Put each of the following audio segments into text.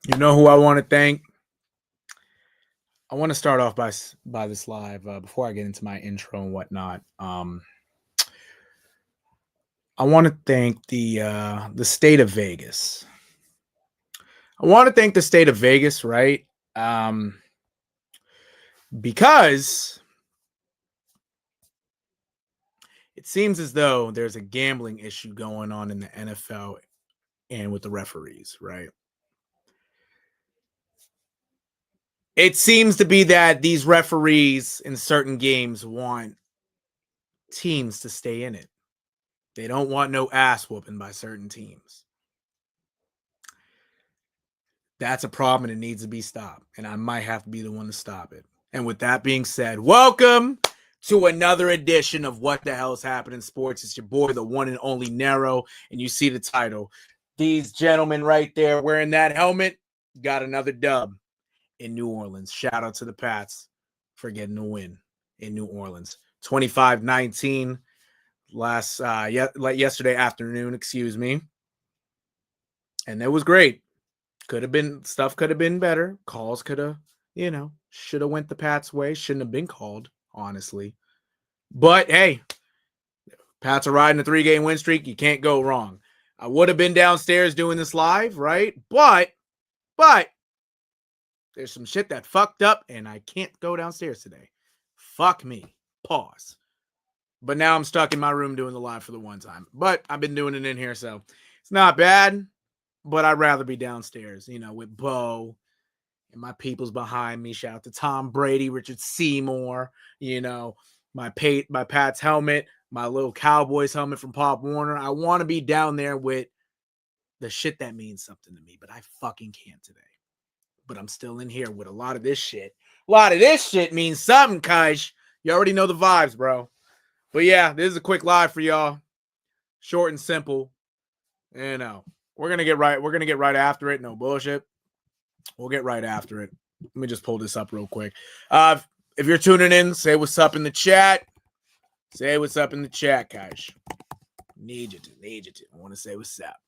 You know who I want to thank? I want to start off by this live before I get into my intro and whatnot. I want to thank the state of Vegas. I want to thank the state of Vegas, right? Um, because it seems as though there's a gambling issue going on in the NFL and with the referees, right? It seems to be that these referees in certain games want teams to stay in it. They don't want no ass whooping by certain teams. That's a problem and it needs to be stopped. And I might have to be the one to stop it. And with that being said, welcome to another edition of What the Hell's Happening Sports. It's your boy, the one and only NERO. And you see the title. These gentlemen right there wearing that helmet got another dub in New Orleans. Shout out to the Pats for getting a win in New Orleans. 25-19 yesterday afternoon, excuse me. And it was great. Could have been better. Calls could have, should have went the Pats' way. Shouldn't have been called, honestly. But hey, Pats are riding a 3-game win streak. You can't go wrong. I would have been downstairs doing this live, right? But there's some shit that fucked up, and I can't go downstairs today. Fuck me. Pause. But now I'm stuck in my room doing the live for the one time. But I've been doing it in here, so it's not bad. But I'd rather be downstairs, with Bo and my people's behind me. Shout out to Tom Brady, Richard Seymour, my Pat's helmet, my little Cowboys helmet from Pop Warner. I want to be down there with the shit that means something to me, but I fucking can't today. But I'm still in here with a lot of this shit. A lot of this shit means something, cuz you already know the vibes, bro. But yeah, this is a quick live for y'all. Short and simple. We're gonna get right after it. No bullshit. We'll get right after it. Let me just pull this up real quick. If you're tuning in, say what's up in the chat. Say what's up in the chat, guys. Need you to. I want to say what's up.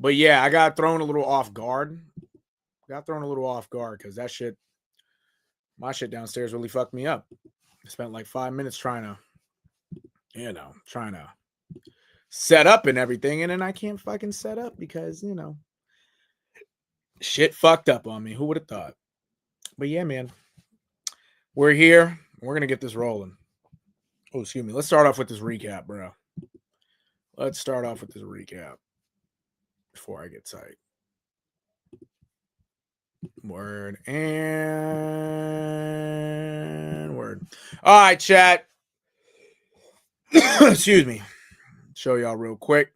But yeah, I got thrown a little off guard. Because my shit downstairs really fucked me up. I spent like 5 minutes trying to set up and everything, and then I can't fucking set up because, shit fucked up on me. Who would have thought? But yeah, man. We're here. We're going to get this rolling. Oh, excuse me. Let's start off with this recap, bro. Let's start off with this recap before I get tight. Word and word. All right, chat. Excuse me. Show y'all real quick.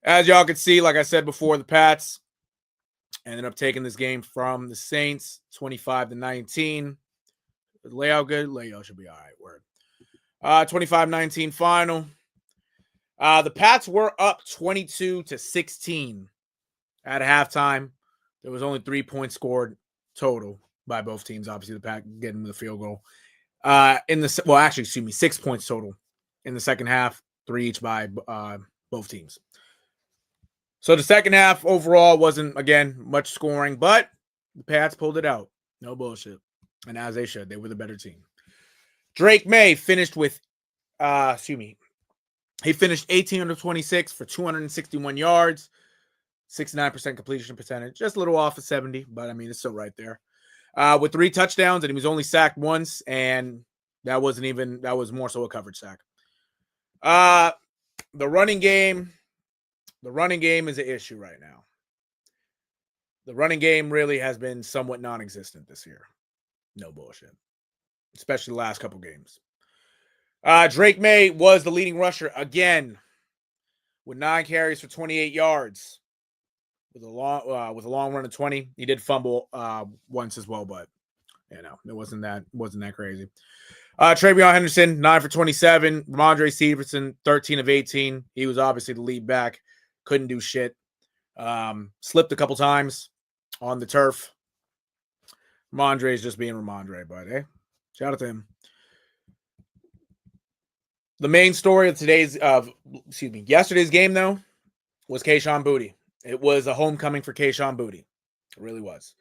As y'all can see, like I said before, the Pats ended up taking this game from the Saints, 25-19. Layout good? Layout should be all right. Word. 25-19 final. The Pats were up 22-16 at halftime. There was only 3 points scored total by both teams. Obviously, the Pats getting the field goal. 6 points total in the second half, 3 each by both teams. So the second half overall wasn't, again, much scoring, but the Pats pulled it out. No bullshit. And as they should, they were the better team. Drake May finished with, he finished 18 under 26 for 261 yards, 69% completion percentage, just a little off of 70, but I mean, it's still right there. With 3 touchdowns, and he was only sacked once, and that was more so a coverage sack. The running game is an issue right now. The running game really has been somewhat non-existent this year. No bullshit. Especially the last couple games. Drake May was the leading rusher again with 9 carries for 28 yards. With a long run of 20. He did fumble once as well, but it wasn't that crazy. Travion Henderson, 9 for 27. Ramondre Stevenson, 13 of 18. He was obviously the lead back. Couldn't do shit. Slipped a couple times on the turf. Ramondre is just being Ramondre, but hey, shout out to him. The main story of yesterday's game, though, was Kayshon Boutte. It was a homecoming for Kayshon Boutte. It really was.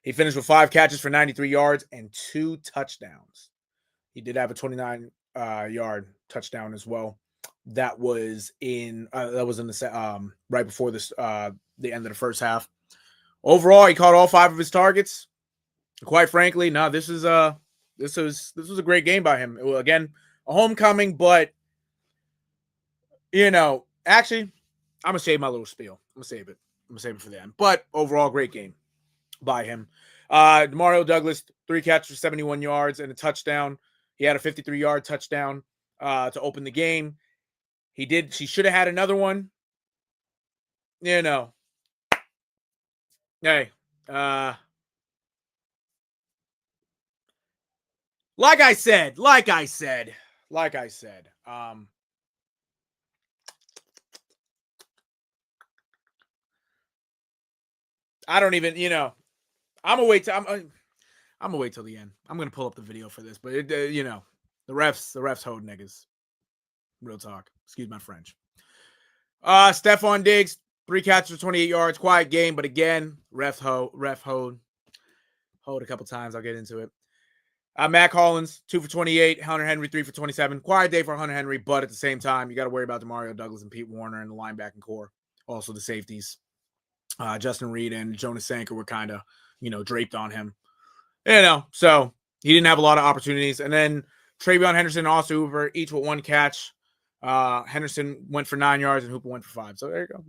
He finished with 5 catches for 93 yards and 2 touchdowns. He did have a 29-yard touchdown as well. That was in the right before this the end of the first half. Overall, he caught all 5 of his targets. Quite frankly, no, this was a great game by him. It was, again, a homecoming, but actually, I'm gonna save my little spiel. I'm gonna save it for the end. But overall, great game by him. Demario Douglas, 3 catches for 71 yards and a touchdown. He had a 53-yard touchdown to open the game. She should have had another one. Hey, like I said, I don't even, I'm gonna wait till the end. I'm gonna pull up the video for this, but the refs hold niggas. Real talk. Excuse my French. Stephon Diggs, 3 catches for 28 yards. Quiet game, but again, ref hold a couple times. I'll get into it. Mac Hollins, 2 for 28. Hunter Henry, 3 for 27. Quiet day for Hunter Henry, but at the same time, you got to worry about Demario Douglas and Pete Warner and the linebacking core. Also the safeties. Justin Reed and Jonas Sanker were kind of, draped on him. So he didn't have a lot of opportunities. And then Travion Henderson and Austin Hooper, each with 1 catch. Henderson went for 9 yards and Hooper went for 5. So there you go.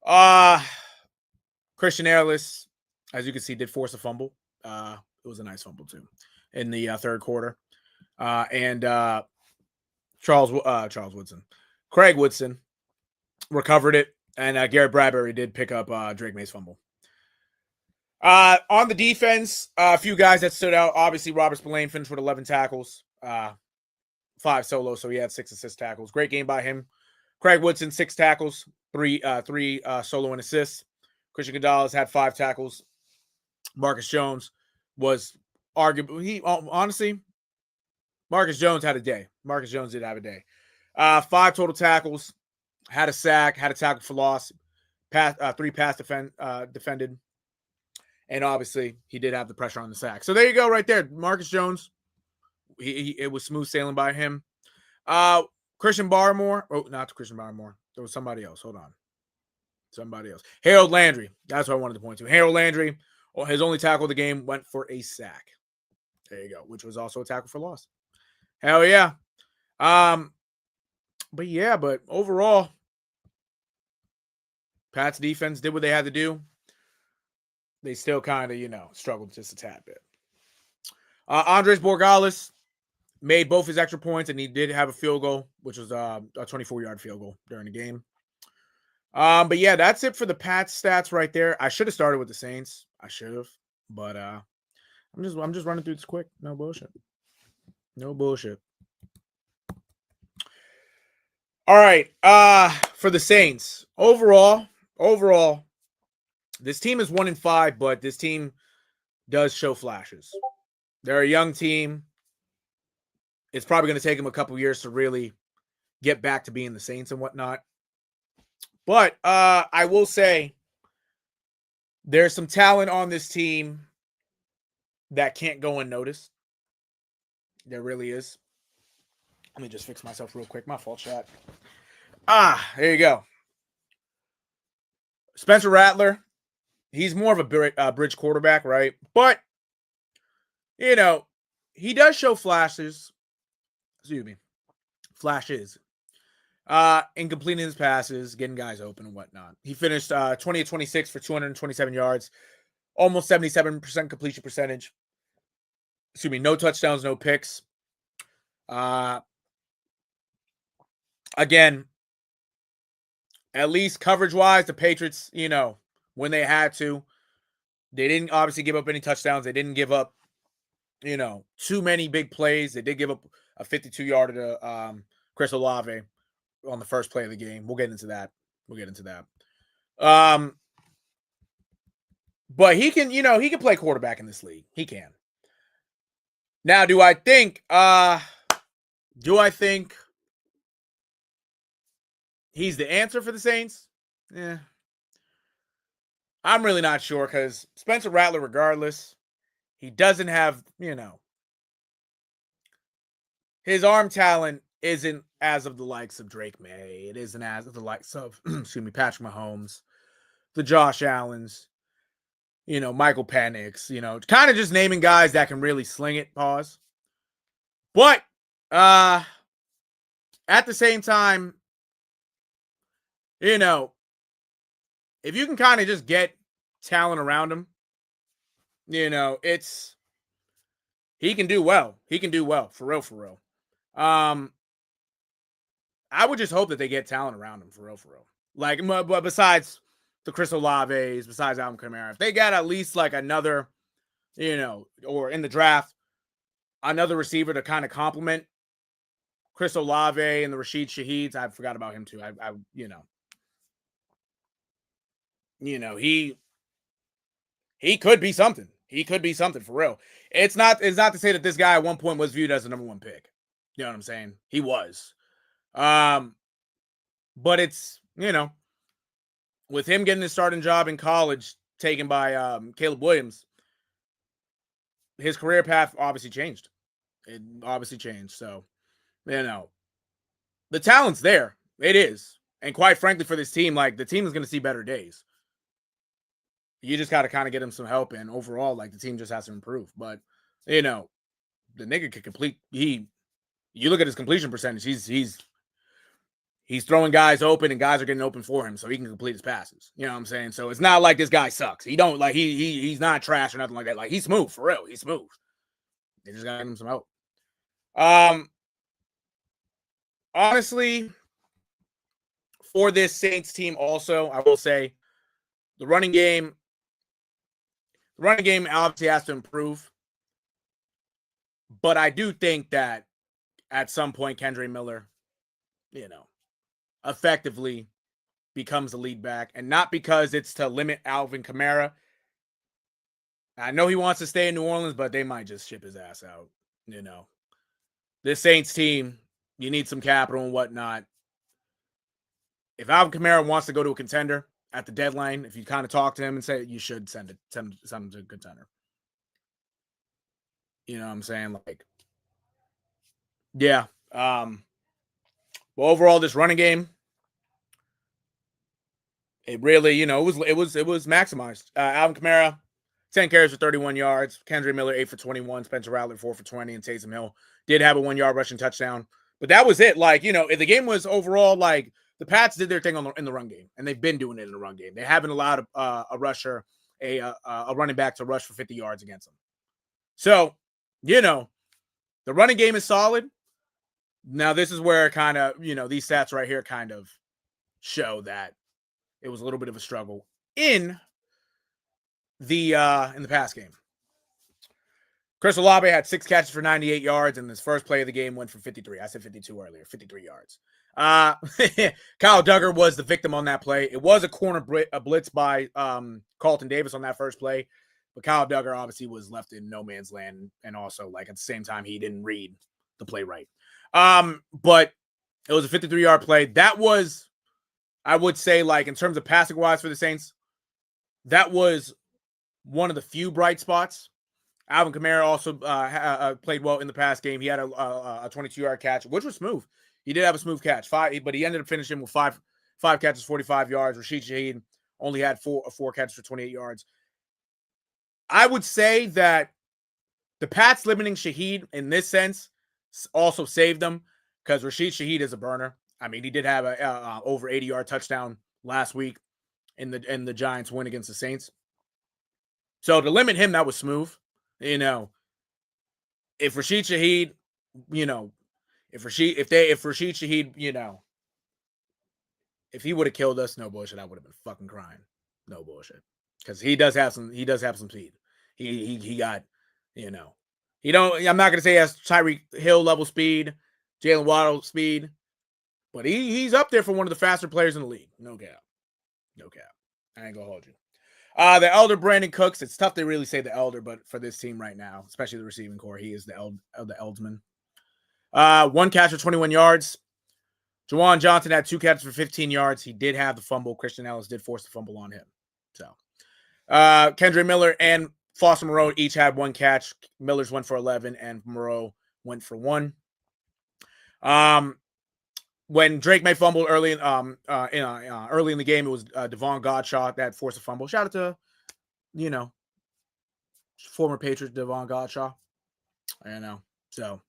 Yeah. Christian Airless, as you can see, did force a fumble. It was a nice fumble too in the third quarter. And Craig Woodson recovered it, and Garrett Bradbury did pick up Drake May's fumble. On the defense, a few guys that stood out. Obviously, Robert Spillane finished with 11 tackles, 5 solos, so he had 6 assist tackles. Great game by him. Craig Woodson, 6 tackles, 3 solo and assists. Christian Gonzalez had 5 tackles. Marcus Jones was arguably, honestly, Marcus Jones had a day. Marcus Jones did have a day. 5 total tackles, had a sack, had a tackle for loss, 3 pass defended. And obviously, he did have the pressure on the sack. So there you go right there. Marcus Jones, it was smooth sailing by him. Christian Barmore. Oh, not Christian Barmore. There was somebody else. Hold on. Somebody else. Harold Landry. That's what I wanted to point to. Harold Landry, his only tackle of the game, went for a sack. There you go. Which was also a tackle for loss. Hell yeah. But overall, Pat's defense did what they had to do. They still kind of, struggled just a tad bit. Andres Borregales made both his extra points, and he did have a field goal, which was a 24-yard field goal during the game. But yeah, that's it for the Pats stats right there. I should have started with the Saints. I should have, but I'm just running through this quick. No bullshit. All right. For the Saints, overall, this team is 1-5, but this team does show flashes. They're a young team. It's probably going to take them a couple years to really get back to being the Saints and whatnot. But I will say there's some talent on this team that can't go unnoticed. There really is. Let me just fix myself real quick. My fault, chat. There you go. Spencer Rattler. He's more of a bridge quarterback, right? But, he does show flashes. Excuse me. Flashes. In completing his passes, getting guys open and whatnot. He finished 20-26 for 227 yards, almost 77% completion percentage. Excuse me, no touchdowns, no picks. Again, at least coverage-wise, the Patriots, when they had to, they didn't obviously give up any touchdowns. They didn't give up, too many big plays. They did give up a 52-yarder to Chris Olave on the first play of the game. We'll get into that. But he can, he can play quarterback in this league. He can. Now, do I think he's the answer for the Saints? Yeah, I'm really not sure because Spencer Rattler, regardless, he doesn't have, his arm talent isn't as of the likes of Drake May. It isn't as of the likes of, excuse me, Patrick Mahomes, the Josh Allens, Michael Penix, kind of just naming guys that can really sling it, pause. But at the same time, if you can kind of just get talent around him, he can do well. He can do well, for real, for real. I would just hope that they get talent around him, for real, for real. Like, but besides the Chris Olaves, besides Alvin Kamara, if they got at least like another, or in the draft, another receiver to kind of complement Chris Olave and the Rashid Shaheeds, I forgot about him too. He could be something. He could be something for real. It's not to say that this guy at one point was viewed as the number one pick. You know what I'm saying? He was. But it's, with him getting his starting job in college taken by Caleb Williams, his career path obviously changed. It obviously changed. So, the talent's there. It is. And quite frankly, for this team, like, the team is going to see better days. You just got to kind of get him some help, and overall, like, the team just has to improve. But, the nigga could complete. You look at his completion percentage. He's throwing guys open, and guys are getting open for him, so he can complete his passes. You know what I'm saying? So it's not like this guy sucks. He don't like he's not trash or nothing like that. Like, he's smooth for real. He's smooth. They just got him some help. Honestly, for this Saints team, also, I will say the running game obviously has to improve. But I do think that at some point, Kendre Miller, effectively becomes the lead back. And not because it's to limit Alvin Kamara. I know he wants to stay in New Orleans, but they might just ship his ass out. This Saints team, you need some capital and whatnot. If Alvin Kamara wants to go to a contender at the deadline, if you kind of talk to him and say, you should send him to a contender. You know what I'm saying? Like, yeah. Well, overall, this running game, it really, it was maximized. Alvin Kamara, 10 carries for 31 yards. Kendre Miller, 8 for 21. Spencer Rattler, 4 for 20. And Taysom Hill did have a 1-yard rushing touchdown. But that was it. Like, if the game was overall, like, the Pats did their thing in the run game, and they've been doing it in the run game. They haven't allowed a rusher, a running back to rush for 50 yards against them. So, the running game is solid. Now, this is where kind of, these stats right here kind of show that it was a little bit of a struggle in the pass game. Chris Olave had 6 catches for 98 yards, and his first play of the game went for 53. I said 52 earlier, 53 yards. Kyle Duggar was the victim on that play. It was a corner blitz by Carlton Davis on that first play, but Kyle Duggar obviously was left in no man's land, and also, like, at the same time, he didn't read the play right. But it was a 53-yard play. That was, I would say, like, in terms of passing wise for the Saints, that was one of the few bright spots. Alvin Kamara also played well in the pass game. He had a 22-yard catch, which was smooth. He did have a smooth catch, but he ended up finishing with five catches, 45 yards. Rashid Shaheed only had four catches for 28 yards. I would say that the Pats limiting Shaheed in this sense also saved them, because Rashid Shaheed is a burner. I mean, he did have a over 80-yard touchdown last week in the Giants win against the Saints. So to limit him, that was smooth. If Rashid Shaheed, if Rashid Shaheed, if he would have killed us, no bullshit, I would have been fucking crying. No bullshit. Because he does have some speed. He got, I'm not gonna say he has Tyreek Hill level speed, Jalen Waddle speed, but he's up there for one of the faster players in the league. No cap. I ain't gonna hold you. The elder Brandon Cooks. It's tough to really say the elder, but for this team right now, especially the receiving core, he is the eldsman. 1 catch for 21 yards. Juwan Johnson had 2 catches for 15 yards. He did have the fumble. Christian Ellis did force the fumble on him. So, Kendra Miller and Foster Moreau each had 1 catch. Miller's went for 11, and Moreau went for 1. When Drake May fumbled early early in the game, it was Devon Godshaw that forced a fumble. Shout out to, former Patriots Devon Godshaw. So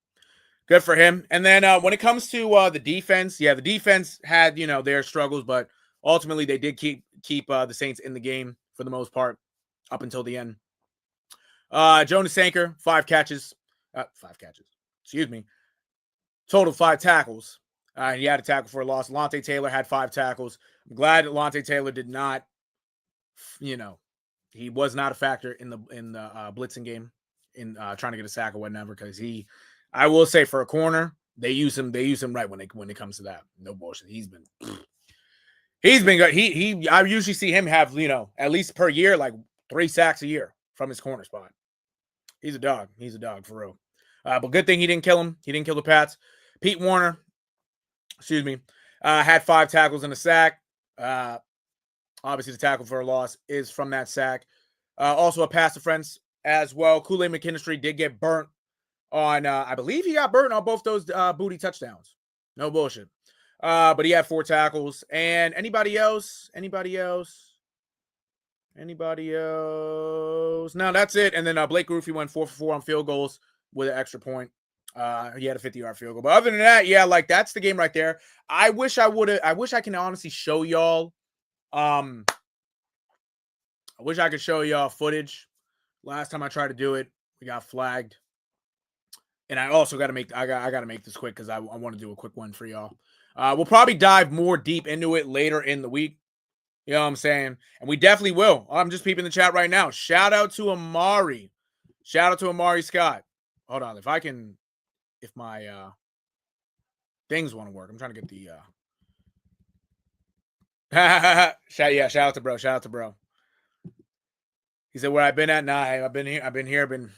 good for him. And then when it comes to the defense, the defense had their struggles, but ultimately they did keep the Saints in the game for the most part up until the end. Jonas Sanker, 5 catches. Excuse me. Total 5 tackles. He had a tackle for a loss. Lante Taylor had 5 tackles. I'm glad that Lante Taylor did not, he was not a factor in the blitzing game in trying to get a sack or whatever, because I will say, for a corner, they use him right when it comes to that. No bullshit. He's been good. I usually see him have, at least per year, like 3 sacks a year from his corner spot. He's a dog. He's a dog for real. But good thing he didn't kill him. He didn't kill the Pats. Pete Warner, had 5 tackles and a sack. Obviously, the tackle for a loss is from that sack. Also a pass defense as well. Kool-Aid McKinstry did get burnt on, I believe he got burnt on both those booty touchdowns. No bullshit. But he had 4 tackles. And anybody else? No, that's it. And then Blake Gruffy went 4 for 4 on field goals with an extra point. He had a 50-yard field goal. But other than that, that's the game right there. I wish I can honestly show y'all. I wish I could show y'all footage. Last time I tried to do it, we got flagged. And I also got to make this quick because I want to do a quick one for y'all. We'll probably dive more deep into it later in the week. You know what I'm saying? And we definitely will. I'm just peeping the chat right now. Shout out to Amari. Shout out to Amari Scott. Hold on. If my things want to work. I'm trying to get the shout out to bro. Shout out to bro. He said, where I've been at? Nah, I've been here. Been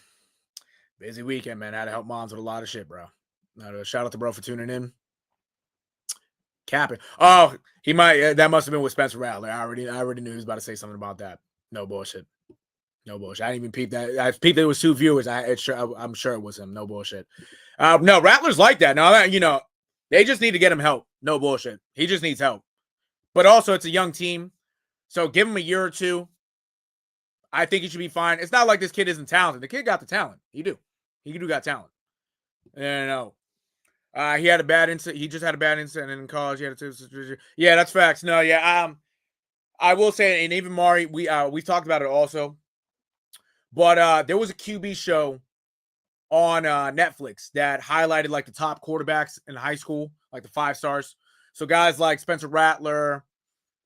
busy weekend, man. I had to help moms with a lot of shit, bro. Shout out to bro for tuning in. Capping. Oh, he might. That must have been with Spencer Rattler. I already knew he was about to say something about that. No bullshit. I didn't even peep that. I peeped that it was 2 viewers. I'm sure it was him. No bullshit. No, Rattler's like that. No, they just need to get him help. No bullshit. He just needs help. But also, it's a young team, so give him a year or 2. I think he should be fine. It's not like this kid isn't talented. The kid got the talent. He do got talent. He had a bad incident. He just had a bad incident in college. Yeah, that's facts. No, yeah. I will say, and even Mari, we talked about it also. But there was a QB show on Netflix that highlighted like the top quarterbacks in high school, like the 5 stars. So guys like Spencer Rattler,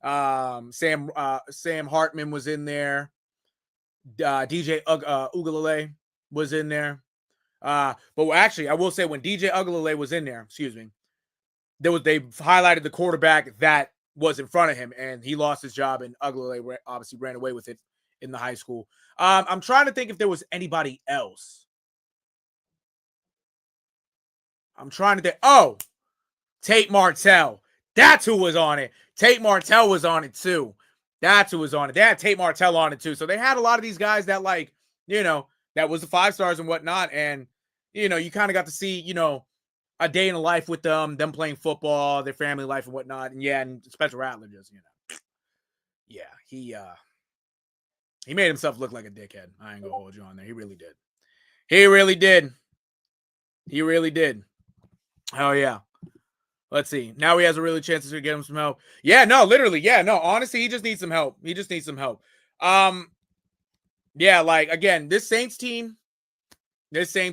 Sam Hartman was in there. DJ Ugalele was in there. But actually, I will say when DJ Ugalele was in there, they highlighted the quarterback that was in front of him, and he lost his job, and Ugalele obviously ran away with it in the high school. I'm trying to think if there was anybody else. I'm trying to think. Oh, Tate Martell. That's who was on it. Tate Martell was on it too. That's who was on it. They had Tate Martell on it too. So they had a lot of these guys that that was the 5 stars and whatnot. And, you kind of got to see, a day in the life with them playing football, their family life and whatnot. And and Spencer Rattler just, he made himself look like a dickhead. I ain't gonna hold you on there. He really did. He really did. Oh yeah. Let's see. Now he has a really chance to get him some help. Yeah, no, literally. Yeah, no, honestly, he just needs some help. Yeah, like, again, this Saints team is, they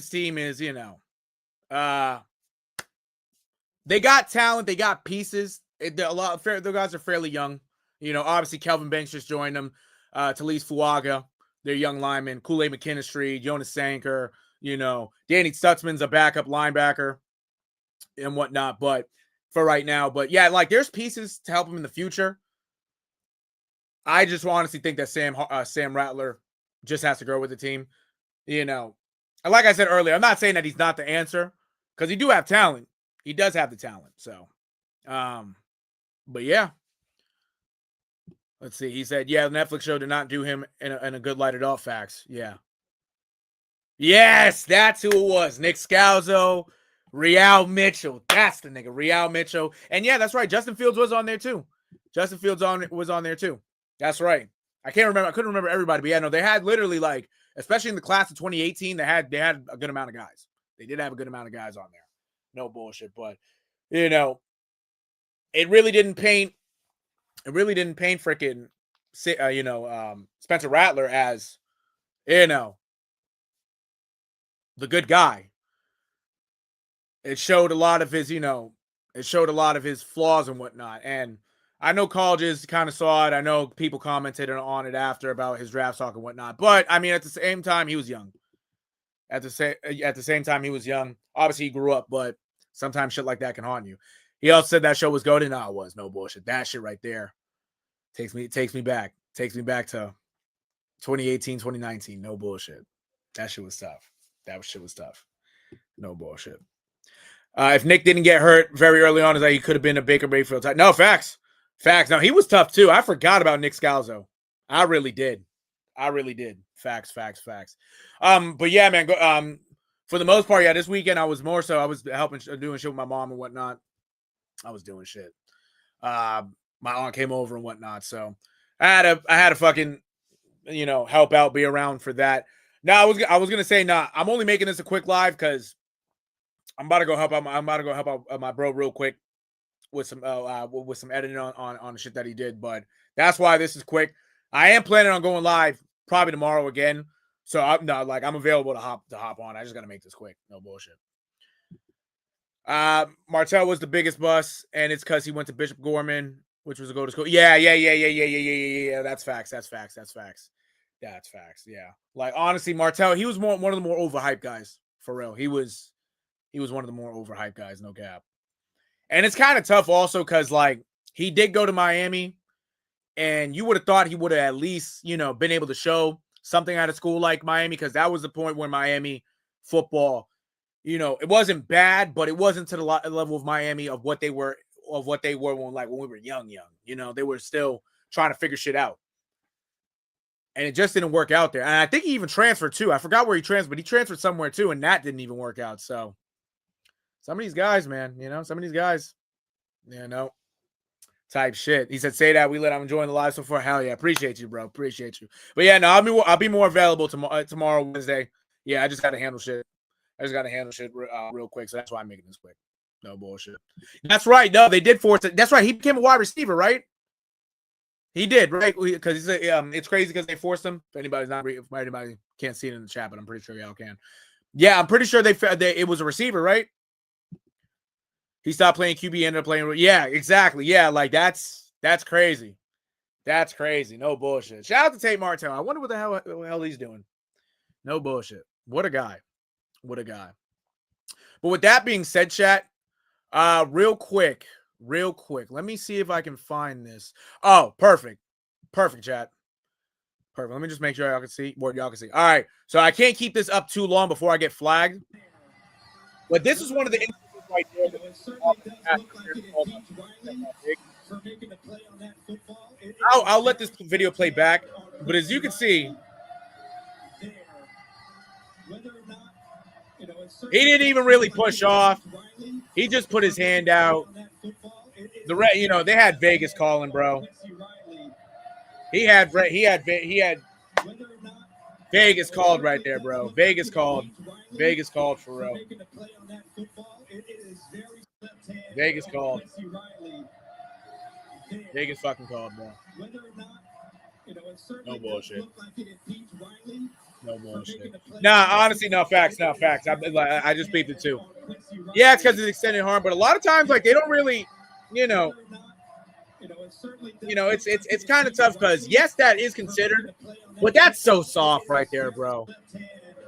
got talent. They got pieces. The guys are fairly young. Obviously, Kelvin Banks just joined them. Talise Fuaga, their young lineman. Kool-Aid McKinstry, Jonas Sanker, Danny Stutzman's a backup linebacker and whatnot. But for right now, yeah, like there's pieces to help him in the future. I just honestly think that Sam Rattler just has to grow with the team. Like I said earlier, I'm not saying that he's not the answer, because he do have talent. He does have the talent. So, but yeah. Let's see. He said, yeah, the Netflix show did not do him in a good light at all. Facts. Yeah. Yes, that's who it was. Nick Scalzo, Real Mitchell. That's the nigga, Real Mitchell. And yeah, that's right. Justin Fields was on there too. Justin Fields was on there too. That's right. I can't remember. I couldn't remember everybody, but yeah, no, they had literally like, especially in the class of 2018, they had a good amount of guys. They did have a good amount of guys on there. No bullshit, but you know, it really didn't paint. It really didn't paint freaking, Spencer Rattler as, the good guy. It showed a lot of his, it showed a lot of his flaws and whatnot. And I know colleges kind of saw it. I know people commented on it after about his draft stock and whatnot. But I mean, at the same time, he was young. At the same time, he was young. Obviously, he grew up, but sometimes shit like that can haunt you. He also said that show was goated. No, it was no bullshit. That shit right there takes me back. Takes me back to 2018, 2019. No bullshit. That shit was tough. That shit was tough. No bullshit. If Nick didn't get hurt very early on, he could have been a Baker Mayfield type. No, facts. Facts. No, he was tough too. I forgot about Nick Scalzo. I really did. Facts. But yeah, man. For the most part, yeah, this weekend I was helping doing shit with my mom and whatnot. I was doing shit. My aunt came over and whatnot, so I had to fucking help out, be around for that. Now I was gonna say, I'm only making this a quick live because I'm about to go help out my bro real quick with some editing on the shit that he did. But that's why this is quick. I am planning on going live probably tomorrow again. So I'm available to hop on. I just gotta make this quick. No bullshit. Martell was the biggest bust, and it's because he went to Bishop Gorman, which was a go to school. Yeah. That's facts. Yeah. Like honestly, Martell, he was one of the more overhyped guys. For real. He was one of the more overhyped guys, no cap. And it's kind of tough also because, like, he did go to Miami, and you would have thought he would have at least, been able to show something at a school like Miami, because that was the point where Miami football, it wasn't bad, but it wasn't to the level of Miami of what they were when we were young. They were still trying to figure shit out. And it just didn't work out there. And I think he even transferred too. I forgot where he transferred, but he transferred somewhere too, and that didn't even work out. So some of these guys, man, type shit. He said, "Say that we I'm enjoying the live so far." Hell yeah, appreciate you, bro. Appreciate you. But yeah, no, I'll be more available tomorrow, Wednesday. Yeah, I just got to handle shit. Real quick, so that's why I'm making this quick. No bullshit. That's right. No, they did force it. That's right. He became a wide receiver, right? He did, right? Because it's crazy because they forced him. If anybody can't see it in the chat, but I'm pretty sure y'all can. Yeah, I'm pretty sure it was a receiver, right? He stopped playing QB, ended up playing. Yeah, exactly. Yeah, like that's crazy. That's crazy. No bullshit. Shout out to Tate Martell. I wonder what the hell he's doing. No bullshit. What a guy. But with that being said, chat, real quick. Let me see if I can find this. Oh, perfect, chat. Perfect. Let me just make sure y'all can see what y'all can see. All right. So I can't keep this up too long before I get flagged. But this is one of the instances right there. I'll let this video play back. But as you can see, he didn't even really push off. He just put his hand out. They had Vegas calling, bro. He had Vegas called right there, bro. Vegas called for real. Vegas fucking called, bro. No bullshit. Nah, honestly, no facts. I just beat the two. Yeah, it's because it's extended harm, but a lot of times, like, they don't really, it's kind of tough because yes, that is considered, but that's so soft right there, bro.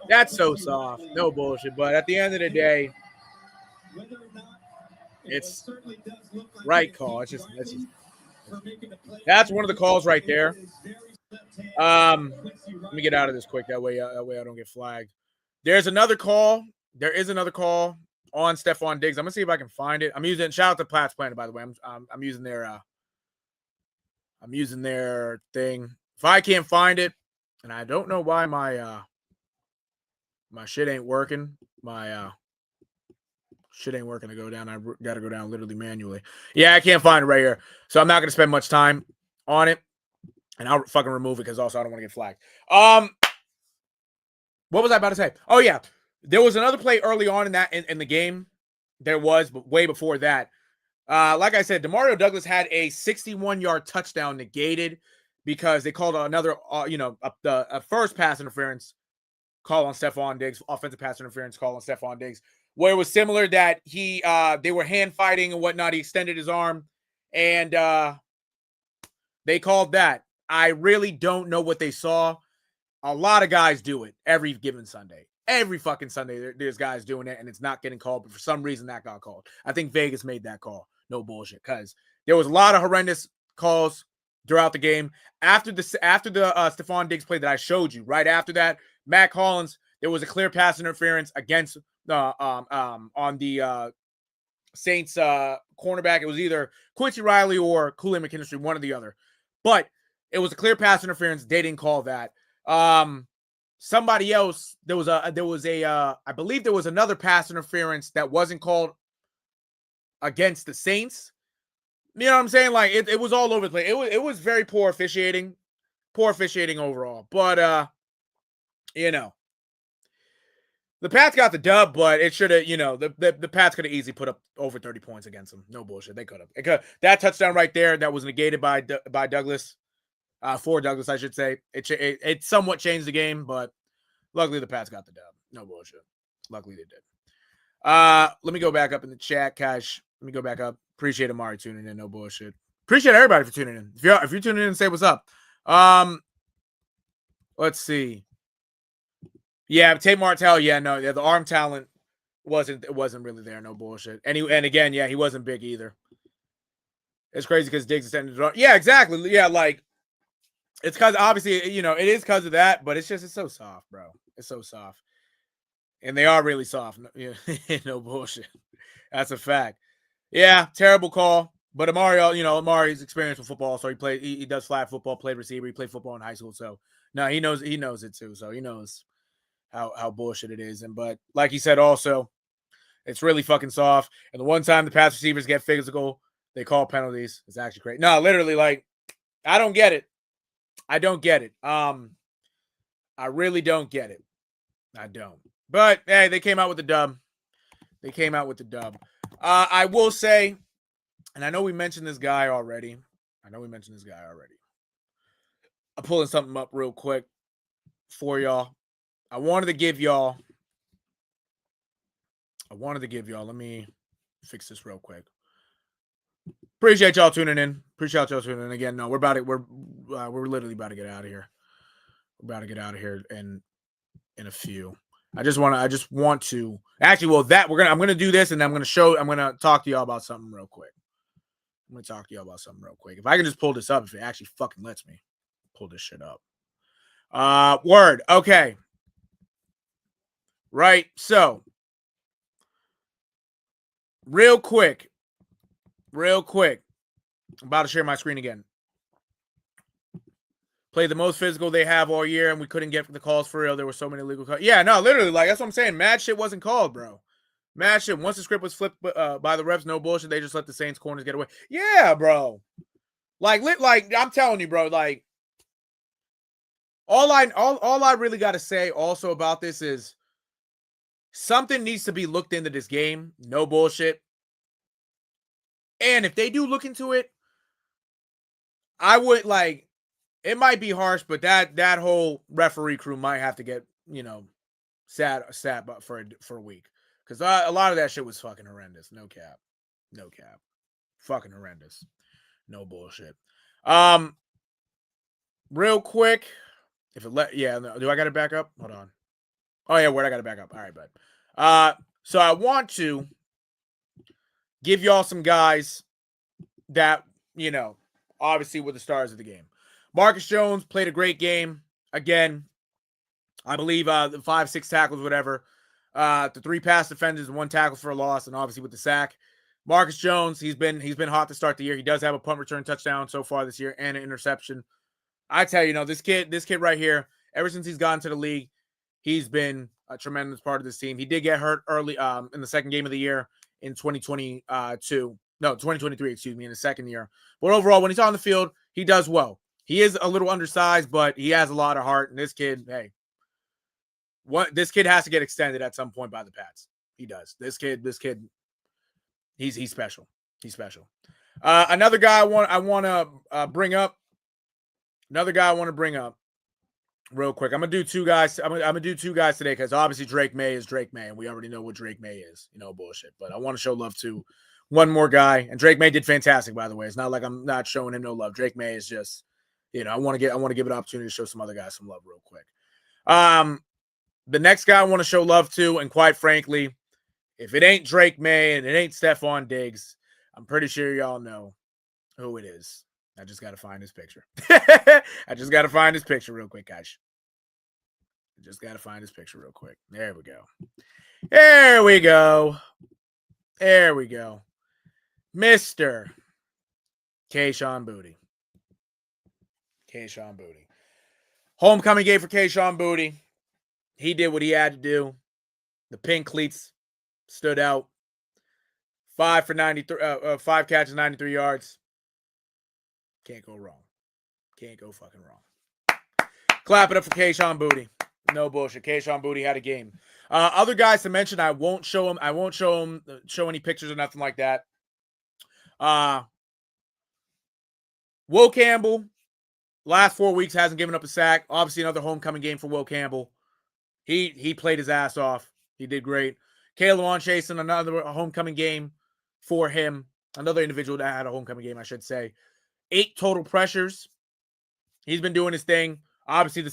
That's so soft. No bullshit. But at the end of the day, it's right call. That's one of the calls right there. Let me get out of this quick. That way I don't get flagged. There is another call on Stephon Diggs. I'm gonna see if I can find it. I'm using shout out to Platts Planet, by the way. I'm using their I'm using their thing. If I can't find it, and I don't know why my my shit ain't working. My shit ain't working to go down. I got to go down literally manually. Yeah, I can't find it right here. So I'm not going to spend much time on it. And I'll fucking remove it because also I don't want to get flagged. What was I about to say? Oh, yeah. There was another play early on in the game. There was, but way before that. Like I said, Demario Douglas had a 61-yard touchdown negated because they called another, a first pass interference call on Stephon Diggs, offensive pass interference call on Stephon Diggs, where it was similar that they were hand fighting and whatnot. He extended his arm, and they called that. I really don't know what they saw. A lot of guys do it every given Sunday. Every fucking Sunday, there's guys doing it, and it's not getting called. But for some reason, that got called. I think Vegas made that call. No bullshit, because there was a lot of horrendous calls throughout the game. After the Stephon Diggs play that I showed you, right after that, Matt Collins, there was a clear pass interference against on the Saints cornerback. It was either Quincy Riley or Kool-Aid McKinstry, one or the other. But it was a clear pass interference. They didn't call that. Somebody else, there was a I believe there was another pass interference that wasn't called against the Saints. You know what I'm saying? Like it was all over the place. It was very poor officiating overall. But the Pats got the dub, but it should have, the Pats could have easily put up over 30 points against them. No bullshit. They could have. That touchdown right there that was negated by Douglas, for Douglas, I should say. It somewhat changed the game, but luckily the Pats got the dub. No bullshit. Luckily they did. Let me go back up in the chat, Cash. Let me go back up. Appreciate Amari tuning in. No bullshit. Appreciate everybody for tuning in. If you're tuning in, say what's up. Let's see. Yeah, Tate Martell. Yeah, no, the arm talent wasn't really there. No bullshit. And again, yeah, he wasn't big either. It's crazy because Diggs extended his arm. Yeah, exactly. Yeah, like it's because obviously it is because of that, but it's so soft, bro. It's so soft, and they are really soft. No bullshit. That's a fact. Yeah, terrible call. But Amari's experienced with football, so he does flag football, played receiver, he played football in high school, so no, he knows it too. So he knows how bullshit it is. But like he said, also, it's really fucking soft. And the one time the pass receivers get physical, they call penalties. It's actually great. No, literally, like, I don't get it. I don't get it. I really don't get it. I don't. But hey, they came out with the dub. I will say, and I know we mentioned this guy already. I'm pulling something up real quick for y'all. I wanted to give y'all. Let me fix this real quick. Appreciate y'all tuning in. Again, no, we're literally about to get out of here. We're about to get out of here in a few. I just want to actually. Well, I'm gonna do this, and I'm gonna talk to y'all about something real quick. If I can just pull this up, if it actually fucking lets me pull this shit up. Word. Okay. Right. So, real quick. I'm about to share my screen again. Played the most physical they have all year, and we couldn't get the calls for real. There were so many legal calls. Yeah, no, literally, like, that's what I'm saying. Mad shit wasn't called, bro. Mad shit. Once the script was flipped by the refs, no bullshit. They just let the Saints corners get away. Yeah, bro. Like I'm telling you, bro. Like, all I really got to say also about this is something needs to be looked into this game. No bullshit. And if they do look into it, I would like. It might be harsh, but that whole referee crew might have to get sat for a week, because a lot of that shit was fucking horrendous. No cap, fucking horrendous. No bullshit. Real quick, if it do I got it back up? Hold on. Oh yeah, where I got it back up. All right, bud. So I want to give y'all some guys that obviously were the stars of the game. Marcus Jones played a great game. Again, I believe the 5-6 tackles, whatever. The 3 pass defenders, 1 tackle for a loss, and obviously with the sack. Marcus Jones, he's been hot to start the year. He does have a punt return touchdown so far this year and an interception. I tell you, this kid right here, ever since he's gotten to the league, he's been a tremendous part of this team. He did get hurt early in the second game of the year in 2023, excuse me, in the second year. But overall, when he's on the field, he does well. He is a little undersized, but he has a lot of heart. And this kid, hey, this kid has to get extended at some point by the Pats. He does. This kid, he's special. He's special. Another guy I want to bring up. Another guy I want to bring up real quick. I'm gonna do two guys. I'm gonna do two guys today because obviously Drake May is Drake May, and we already know what Drake May is. Bullshit. But I want to show love to one more guy, and Drake May did fantastic, by the way. It's not like I'm not showing him no love. Drake May is just, I want to give it an opportunity to show some other guys some love real quick. The next guy I want to show love to, and quite frankly, if it ain't Drake May and it ain't Stephon Diggs, I'm pretty sure y'all know who it is. I just got to find his picture. I just got to find his picture real quick, guys. I just got to find his picture real quick. There we go. There we go. There we go. Mr. Kayshon Boutte. Kayshon Boutte. Homecoming game for Kayshon Boutte. He did what he had to do. The pink cleats stood out. 5 catches, 93 yards. Can't go wrong. Can't go fucking wrong. Clap it up for Kayshon Boutte. No bullshit. Kayshon Boutte had a game. Other guys to mention, I won't show any pictures or nothing like that. Will Campbell, last 4 weeks, hasn't given up a sack. Obviously, another homecoming game for Will Campbell. He played his ass off. He did great. K'Lavon Chaisson, another homecoming game for him. Another individual that had a homecoming game, I should say. 8 total pressures. He's been doing his thing. Obviously,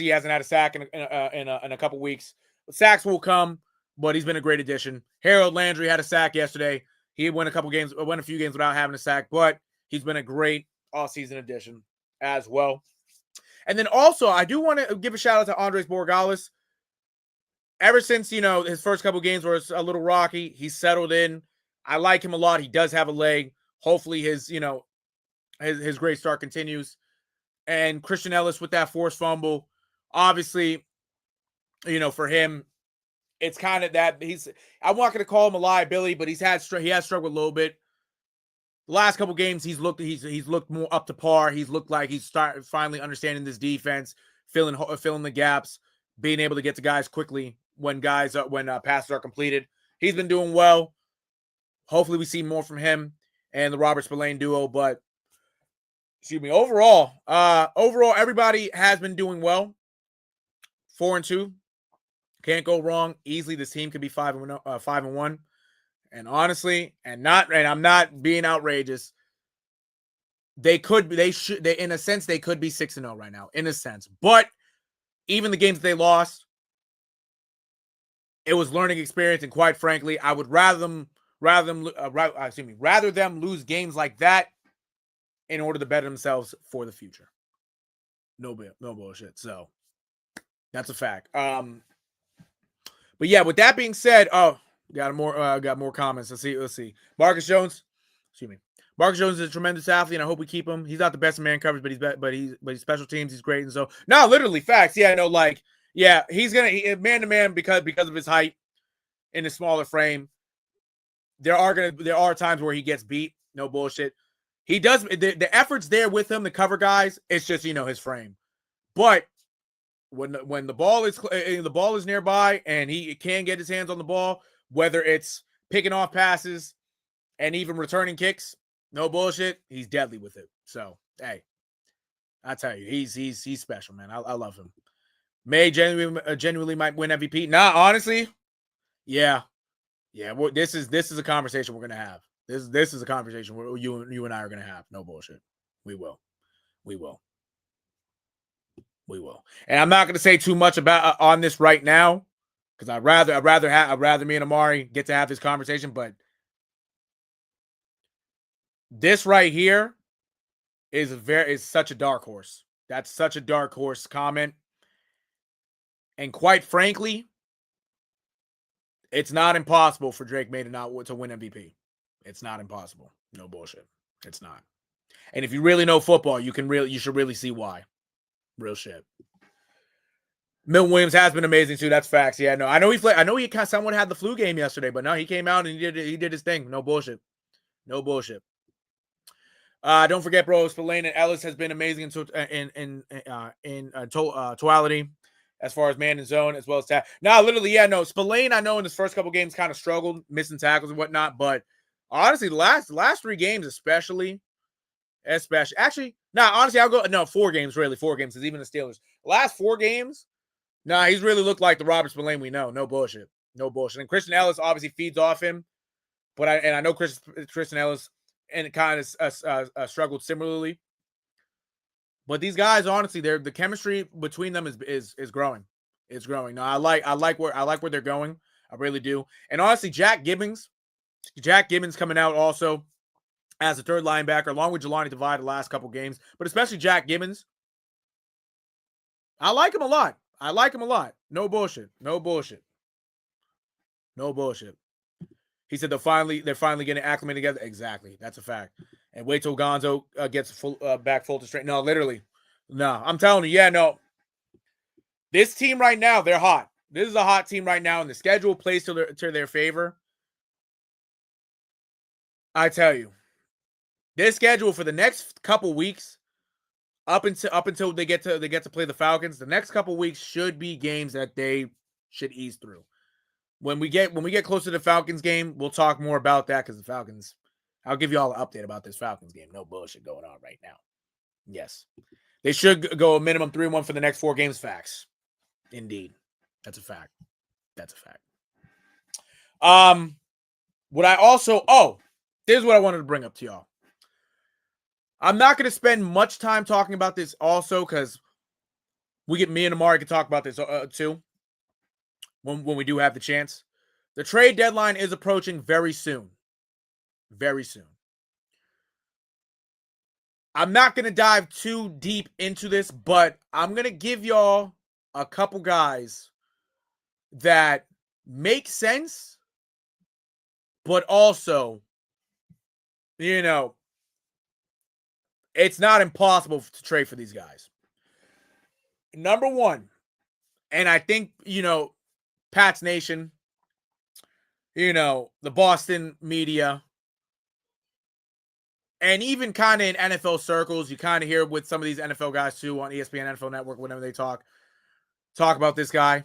he hasn't had a sack in a couple weeks. But sacks will come, but he's been a great addition. Harold Landry had a sack yesterday. He went a few games without having a sack, but he's been a great all-season addition as well. And then also, I do want to give a shout out to Andres Borregales. Ever since, his first couple games were a little rocky, he's settled in. I like him a lot. He does have a leg. Hopefully his great start continues. And Christian Ellis with that forced fumble. Obviously, for him, it's kind of that I'm not going to call him a liability, but he has struggled a little bit. The last couple games, he's looked more up to par. He's looked like he's finally understanding this defense, filling the gaps, being able to get to guys quickly when passes are completed. He's been doing well. Hopefully we see more from him and the Robert Spillane duo, but overall, everybody has been doing well. 4-2. Can't go wrong. Easily this team could be 5-1. And honestly, and I'm not being outrageous, they in a sense, they could be 6-0 right now, in a sense. But even the games they lost, it was learning experience, and quite frankly, I would rather them lose games like that in order to better themselves for the future. No bullshit. So that's a fact. But yeah, with that being said, got more comments. Let's see. Marcus Jones is a tremendous athlete, and I hope we keep him. He's not the best in man coverage, but he's special teams. He's great, and so no, literally facts. Yeah, no, he's gonna man to man because of his height in a smaller frame. There are times where he gets beat. No bullshit. He does the efforts there with him to cover guys. It's just his frame, but when the ball is nearby and he can get his hands on the ball, whether it's picking off passes and even returning kicks, no bullshit, he's deadly with it. So hey, I tell you, he's special, man. I love him. May genuinely might win MVP. Nah, honestly, yeah. Well, this is a conversation we're gonna have. This is a conversation where you and I are gonna have. No bullshit. We will. And I'm not gonna say too much about on this right now because I'd rather me and Amari get to have this conversation. But this right here is such a dark horse. That's such a dark horse comment. And quite frankly, it's not impossible for Drake May to win MVP. It's not impossible. No bullshit. It's not. And if you really know football, you should really see why. Real shit. Milton Williams has been amazing too. That's facts. Yeah, no, I know he kind of somewhat had the flu game yesterday, but no, he came out and he did his thing. No bullshit. No bullshit. Don't forget, bro, Spillane and Ellis has been amazing in totality as far as man and zone as well as tackle. No, literally, yeah, no. Spillane, I know in his first couple games kind of struggled, missing tackles and whatnot, but honestly, the last 3 games, especially actually, honestly, I'll go 4 games, really, 4 games, because even the Steelers, last 4 games, he's really looked like the Robert Spillane we know. No bullshit. No bullshit. And Christian Ellis obviously feeds off him, but I know Christian Ellis and kind of struggled similarly. But these guys, honestly, the chemistry between them is growing. It's growing. No, I like where they're going. I really do. And honestly, Jack Gibbons coming out also as a third linebacker, along with Jelani Divide the last couple games, but especially Jack Gibbons. I like him a lot. No bullshit. He said they're finally getting acclimated together. Exactly. That's a fact. And wait till Gonzo gets back full to strength. No, literally. No, I'm telling you. Yeah, no. This team right now, they're hot. This is a hot team right now, and the schedule plays to their favor. I tell you, this schedule for the next couple weeks, up until they get to play the Falcons, the next couple weeks should be games that they should ease through. When we get closer to the Falcons game, we'll talk more about that because the Falcons, I'll give you all an update about this Falcons game. No bullshit going on right now. Yes. They should go a minimum 3-1 for the next 4 games. Facts. Indeed. That's a fact. Here's what I wanted to bring up to y'all. I'm not going to spend much time talking about this also because me and Amari can talk about this too when we do have the chance. The trade deadline is approaching very soon. Very soon. I'm not going to dive too deep into this, but I'm going to give y'all a couple guys that make sense, but also, it's not impossible to trade for these guys. Number 1, and I think, Pat's Nation, the Boston media, and even kind of in NFL circles, you kind of hear with some of these NFL guys too on ESPN NFL Network, whenever they talk about this guy.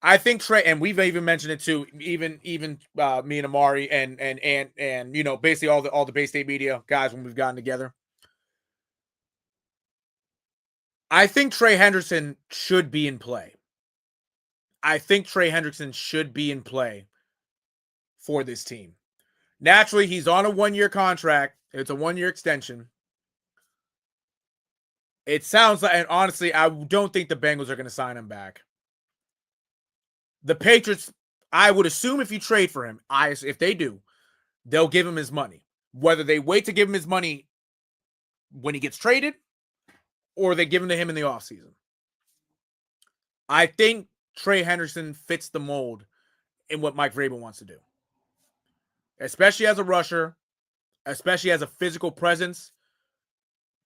I think Trey, and we've even mentioned it too, even me and Amari and basically all the Bay State media guys when we've gotten together. I think Trey Hendrickson should be in play. For this team. Naturally, he's on a 1-year contract. It's a 1-year extension. It sounds like, and honestly, I don't think the Bengals are going to sign him back. The Patriots, I would assume if you trade for him, if they do, they'll give him his money. Whether they wait to give him his money when he gets traded or they give him to him in the offseason. I think Trey Hendrickson fits the mold in what Mike Vrabel wants to do. Especially as a rusher, especially as a physical presence.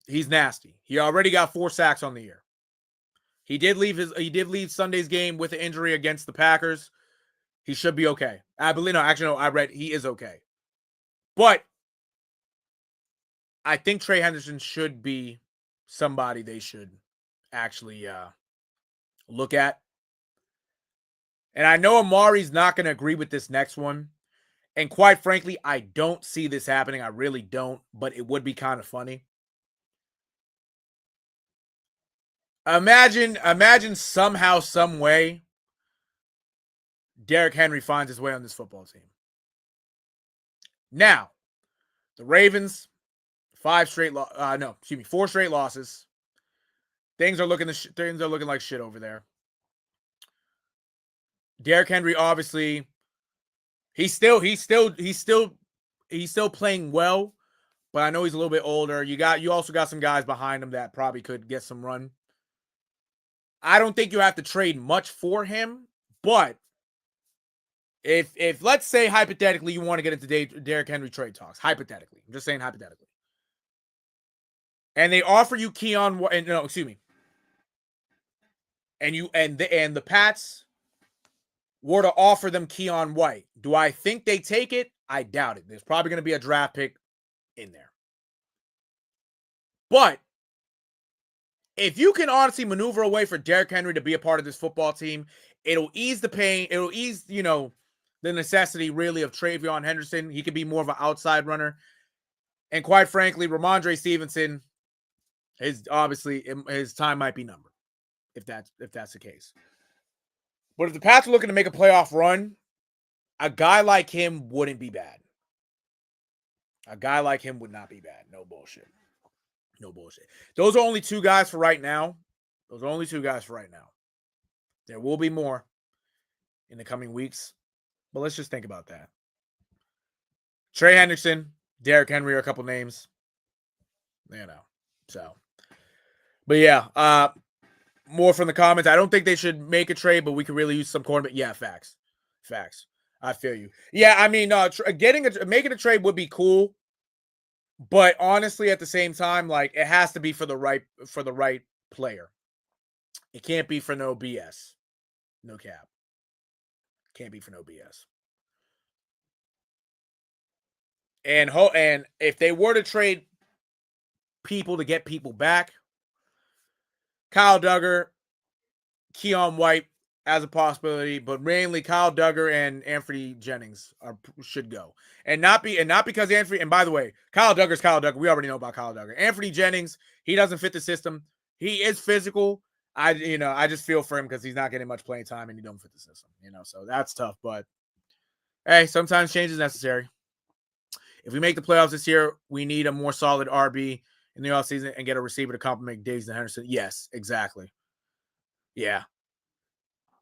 He's nasty. He already got 4 sacks on the year. He did leave Sunday's game with an injury against the Packers. He should be okay. I read he is okay. But I think Trey Hendrickson should be somebody they should actually look at. And I know Amari's not going to agree with this next one. And quite frankly, I don't see this happening. I really don't. But it would be kind of funny. Imagine somehow, some way, Derrick Henry finds his way on this football team. Now, the Ravens, 4 straight losses. Things are looking like shit over there. Derrick Henry, obviously, he's still playing well, but I know he's a little bit older. You also got some guys behind him that probably could get some run. I don't think you have to trade much for him, but If let's say hypothetically you want to get into Derrick Henry trade talks, hypothetically, I'm just saying hypothetically, and they offer you excuse me, and the Pats were to offer them Keon White, do I think they take it? I doubt it. There's probably going to be a draft pick in there, but if you can honestly maneuver a way for Derrick Henry to be a part of this football team, it'll ease the pain. It'll ease, the necessity really of Travion Henderson. He could be more of an outside runner. And quite frankly, Ramondre Stevenson his time might be numbered if that's the case. But if the Pats are looking to make a playoff run, a guy like him wouldn't be bad. A guy like him would not be bad. No bullshit. No bullshit. Those are only two guys for right now. There will be more in the coming weeks. But let's just think about that. Trey Hendrickson, Derrick Henry are a couple names. So. But yeah, more from the comments. I don't think they should make a trade, but we could really use some cornerback. Yeah, facts. I feel you. Yeah, I mean, making a trade would be cool. But honestly, at the same time, like it has to be for the right player. It can't be for no BS. No cap. Can't be for no BS. And if they were to trade people to get people back, Kyle Duggar, Keon White as a possibility, but mainly Kyle Duggar and Anthony Jennings should go. And not because Anthony, and by the way, Kyle Duggar's Kyle Duggar. We already know about Kyle Duggar. Anthony Jennings, he doesn't fit the system. He is physical. I just feel for him because he's not getting much playing time and he don't fit the system, so that's tough. But hey, sometimes change is necessary. If we make the playoffs this year, we need a more solid RB in the offseason and get a receiver to complement Diggs and Henderson. Yes, exactly. Yeah.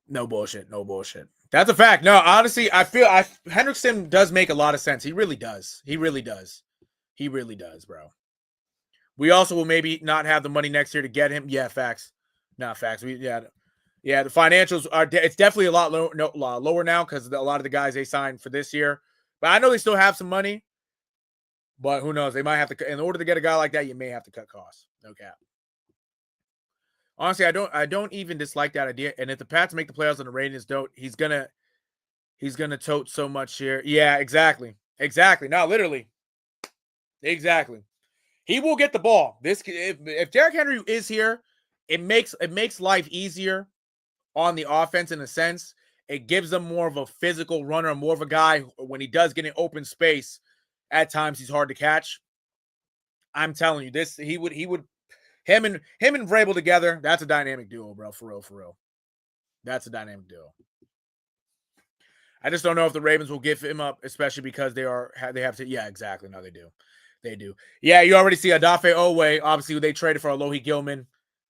No bullshit. That's a fact. No, honestly, I feel Hendrickson does make a lot of sense. He really does. He really does, bro. We also will maybe not have the money next year to get him. Yeah, facts. Not facts. The financials are. It's definitely a lot lower now because a lot of the guys they signed for this year. But I know they still have some money. But who knows? They might have to. In order to get a guy like that, you may have to cut costs. No cap. Honestly, I don't even dislike that idea. And if the Pats make the playoffs and the Ravens don't, he's gonna tote so much here. Yeah, exactly. No, literally. Exactly. He will get the ball. If Derrick Henry is here, it makes life easier on the offense in a sense. It gives them more of a physical runner, more of a guy when he does get in open space. At times he's hard to catch. I'm telling you, him and Vrabel together, that's a dynamic duo, bro. For real. That's a dynamic duo. I just don't know if the Ravens will give him up, especially because they have to. Yeah, exactly. No, they do. Yeah, you already see Odafe Oweh. Obviously, they traded for Alohi Gilman.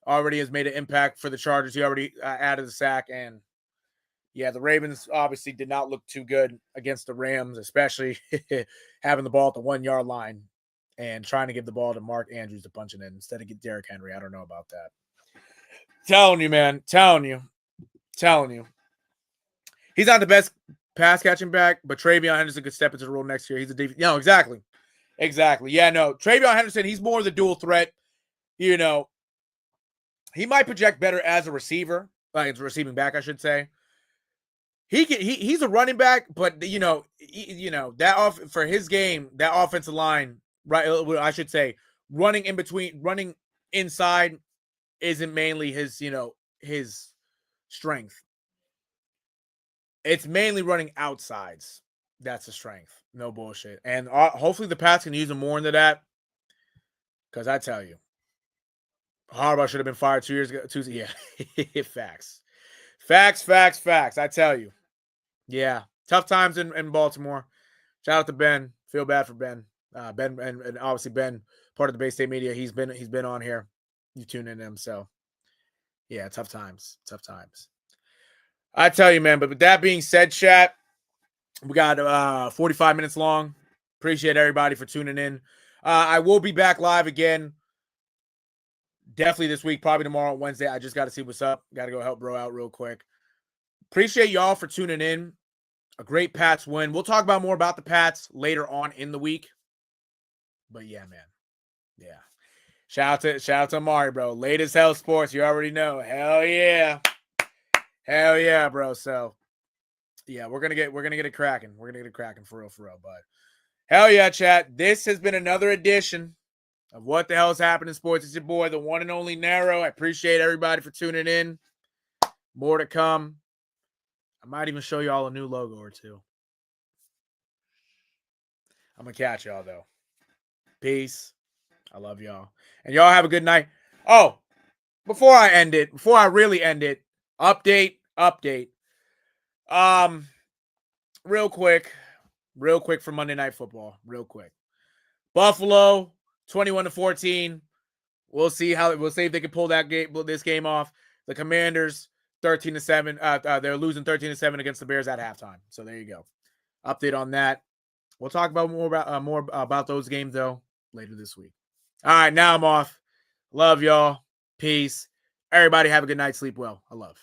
Already has made an impact for the Chargers. He already added the sack, and yeah, the Ravens obviously did not look too good against the Rams, especially having the ball at the 1 yard line and trying to give the ball to Mark Andrews to punch it in instead of get Derrick Henry. I don't know about that. Telling you, man. Telling you. He's not the best pass catching back, but Travion Henderson could step into the role next year. He's a defense. Exactly. Yeah, no. Travion Henderson, he's more of the dual threat. He might project better as a receiver, like as a receiving back, I should say. He's a running back, but that for his game, that offensive line, right? I should say, running inside isn't mainly his strength. It's mainly running outsides. That's a strength. No bullshit. And hopefully the Pats can use him more into that. Because I tell you, Harbaugh should have been fired 2 years ago. Yeah, facts. I tell you. Yeah, tough times in Baltimore. Shout out to Ben. Feel bad for Ben. Ben and obviously Ben, part of the Bay State media. He's been on here. You tune in him. So yeah, tough times. I tell you, man. But with that being said, chat, we got 45 minutes long. Appreciate everybody for tuning in. I will be back live again. Definitely this week, probably tomorrow, Wednesday. I just got to see what's up. Got to go help bro out real quick. Appreciate y'all for tuning in. A great Pats win. We'll talk about more about the Pats later on in the week. But yeah, man. Yeah. Shout out to Amari, bro. Late as hell sports. You already know. Hell yeah. Hell yeah, bro. So yeah, we're gonna get it cracking. We're gonna get it cracking for real. But hell yeah, chat. This has been another edition of What the Hell's Happening in Sports. It's your boy, the one and only NERO. I appreciate everybody for tuning in. More to come. I might even show y'all a new logo or two. I'm gonna catch y'all though. Peace. I love y'all. And y'all have a good night. Oh, before I really end it, update. Real quick for Monday Night Football. Real quick. Buffalo, 21-14. We'll see if they can pull this game off. The Commanders, 13-7. They're losing 13-7 against the Bears at halftime. So there you go. Update on that. We'll talk about more about those games though later this week. All right, now I'm off. Love y'all. Peace. Everybody have a good night. Sleep well. I love.